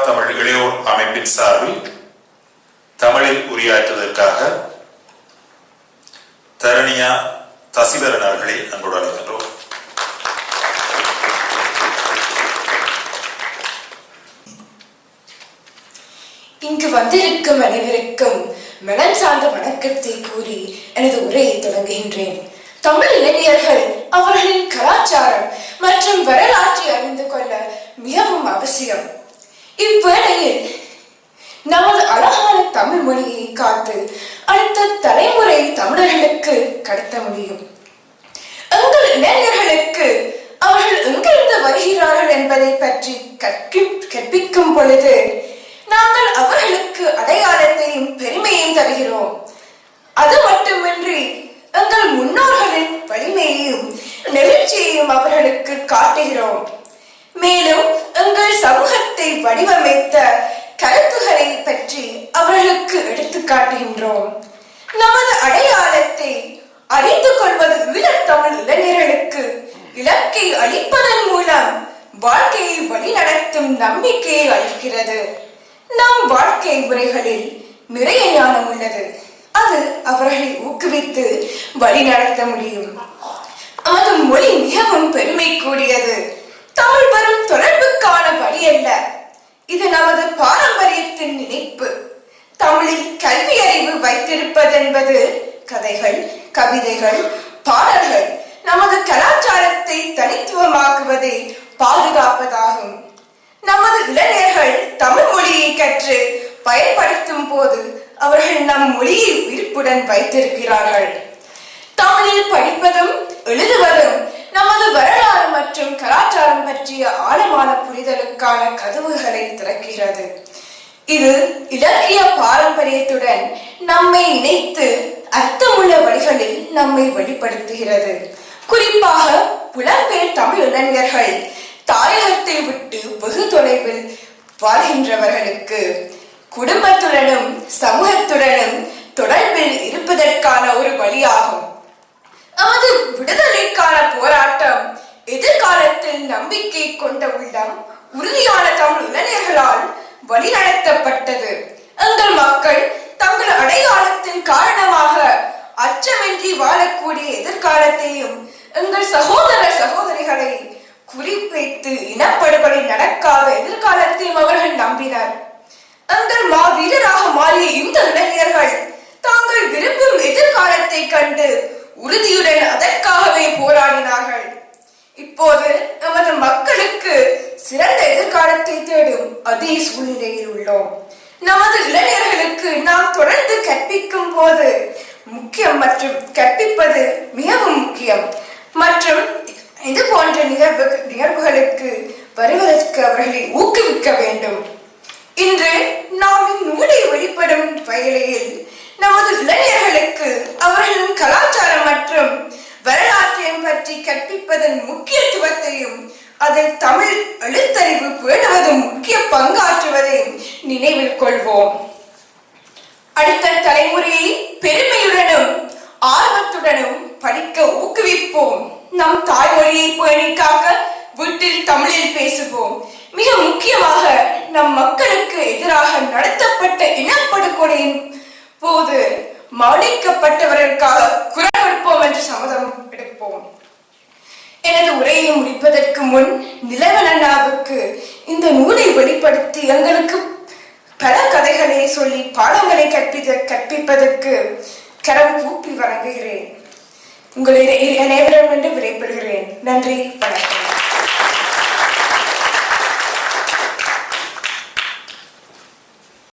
தமிழ் இளையோர் அமைப்பின் சார்பில் தமிழில் உரையாற்றுவதற்காக தரணியா தசிவரன் அவர்களை அன்போடு அழைக்கின்றோம். இங்கு வந்திருக்கும் அனைவருக்கும் மனம் சார்ந்த வணக்கத்தை கூறி எனது உரையை தொடங்குகின்றேன். தமிழ் இளைஞர்கள் அவர்களின் கலாச்சாரம் மற்றும் வரலாற்றை அறிந்து கொள்ள மிகவும் அவசியம். இவ்வேளையில் நமது அழகான தமிழ் மொழியை காத்து அடுத்த தலைமுறை தமிழர்களுக்கு கடத்த முடியும். எங்கள் இளைஞர்களுக்கு அவர்கள் எங்கிருந்து வருகிறார்கள் என்பதை பற்றி கற்பிக்கும் பொழுது நாங்கள் அவர்களுக்கு அடையாளத்தையும் பெருமையும் தருகிறோம். அது மட்டுமின்றி எங்கள் முன்னோர்களின் வலிமையையும் நெகிழ்ச்சியையும் அவர்களுக்கு காட்டுகிறோம். மேலும் எங்கள் சமூகத்தை வடிவமைத்த கருத்துக்களை பற்றி அவர்களுக்கு எடுத்து காட்டுகின்றோம். நமது அடையாளத்தை அறிந்து கொள்வது ஈழத்தமிழ் இளைஞர்களுக்கு இலக்கை அளிப்பதன் மூலம் வாழ்க்கையை வழிநடத்தும் நம்பிக்கையை அளிக்கிறது. நம் வாழ்க்கை முறைகளில் நிறைய ஞானம் உள்ளது. அது அவர்களை ஊக்குவித்து வழி நடத்த முடியும். நமது மொழி மிகவும் பெருமை கூடியது. தமிழ் வரும் தொடர்புக்கான வழி அல்ல, இது நமது பாரம்பரியத்தின் நினைப்பு. தமிழில் கல்வி அறிவு வைத்திருப்பதென்பது கதைகள், கவிதைகள், பாடல்கள் நமது கலாச்சாரத்தை தனித்துவமாக்குவதை பாதுகாப்பதாகும். நமது இளைஞர்கள் தமிழ் மொழியை கற்று பயன்படுத்தும் போது அவர்கள் நம் மொழியை உயிர்ப்புடன் வைத்திருக்கிறார்கள். தமிழில் படிப்பதும் எழுதுவதும் நமது வரலாறு மற்றும் கலாச்சாரம் பற்றிய ஆழமான புரிதலுக்கான கதவுகளை திறக்கிறது. இது இலக்கிய பாரம்பரியத்துடன் நம்மை இணைத்து அர்த்தமுள்ள வழிகளில் நம்மை வெளிப்படுத்துகிறது. குறிப்பாக புலம்பெயர் தமிழ் இளைஞர்கள் தாயகத்தை விட்டு வெகு தொலைவில் வாழ்கின்றவர்களுக்கு குடும்பத்துடனும் சமூகத்துடனும் தொடர்பில் இருப்பதற்கான ஒரு வழியாகும். நமது விடுதலைக்கான போராட்டம் எதிர்காலத்தில் நம்பிக்கை கொண்ட உள்ளம் உறுதியான தமிழ் இளைஞர்களால் வழிநடத்தப்பட்டது. எங்கள் மக்கள் தங்கள் அடையாளத்தின் காரணமாக அச்சமின்றி வாழக்கூடிய எதிர்காலத்தையும் எங்கள் சகோதர சகோதரிகளை குறிவைத்து இனப்படுகொலை நடக்காத எதிர்காலத்தையும் அவர்கள் நம்பினர். எங்கள் மாவீரராக மாறிய இந்த இளைஞர்கள் தாங்கள் விரும்பும் எதிர்காலத்தை கண்டு உறுதியுடன் அதற்காகவே போராடினார்கள். இப்போது நமது மக்களுக்கு சிறந்த எதிர்காலத்தை தேடும் அதே சூழ்நிலையில் உள்ளோம். நமது இளைஞர்களுக்கு நாம் தொடர்ந்து கற்பிக்கும் போது முக்கியம் மற்றும் கற்பிப்பது மிகவும் முக்கியம் மற்றும் இது போன்ற நிகழ்வுகளுக்கு வருவதற்கு அவர்களை ஊக்குவிக்க வேண்டும். இன்று நாம் இந்நூலை வெளிப்படும் வகையில் நமது இளைஞர்களுக்கு அவர்களின் கலாச்சாரம் மற்றும் வரலாற்றையும் பற்றி கற்பிப்பதன் முக்கியத்துவத்தையும் அதில் தமிழ் எழுத்தறிவு பேணுவதும் முக்கிய பங்காற்றுவதையும் நினைவில் கொள்வோம். அடுத்த தலைமுறையை பெருமையுடனும் ஆர்வத்துடனும் படிக்க ஊக்குவிப்போம். நம் தாய்மொழியை பேணி காக்க வீட்டில் தமிழில் பேசுவோம். மிக முக்கியமாக நம் மக்களுக்கு எதிராக நடத்தப்பட்ட இனப்படுகொலையின் போது மௌனிக்கப்பட்டவர்களுக்காக குரல் கொடுப்போம் என்று சம்மதம் எடுப்போம். எனது உரையை முடிப்பதற்கு முன் நிலவன் அண்ணாவுக்கு இந்த நூலை வெளிப்படுத்தி எங்களுக்கு பல கதைகளை சொல்லி பாடங்களை கற்பிப்பதற்கு கரம் கூப்பி வழங்குகிறேன். உங்களை அனைவரும் என்று விடைபெறுகிறேன். நன்றி, வணக்கம்.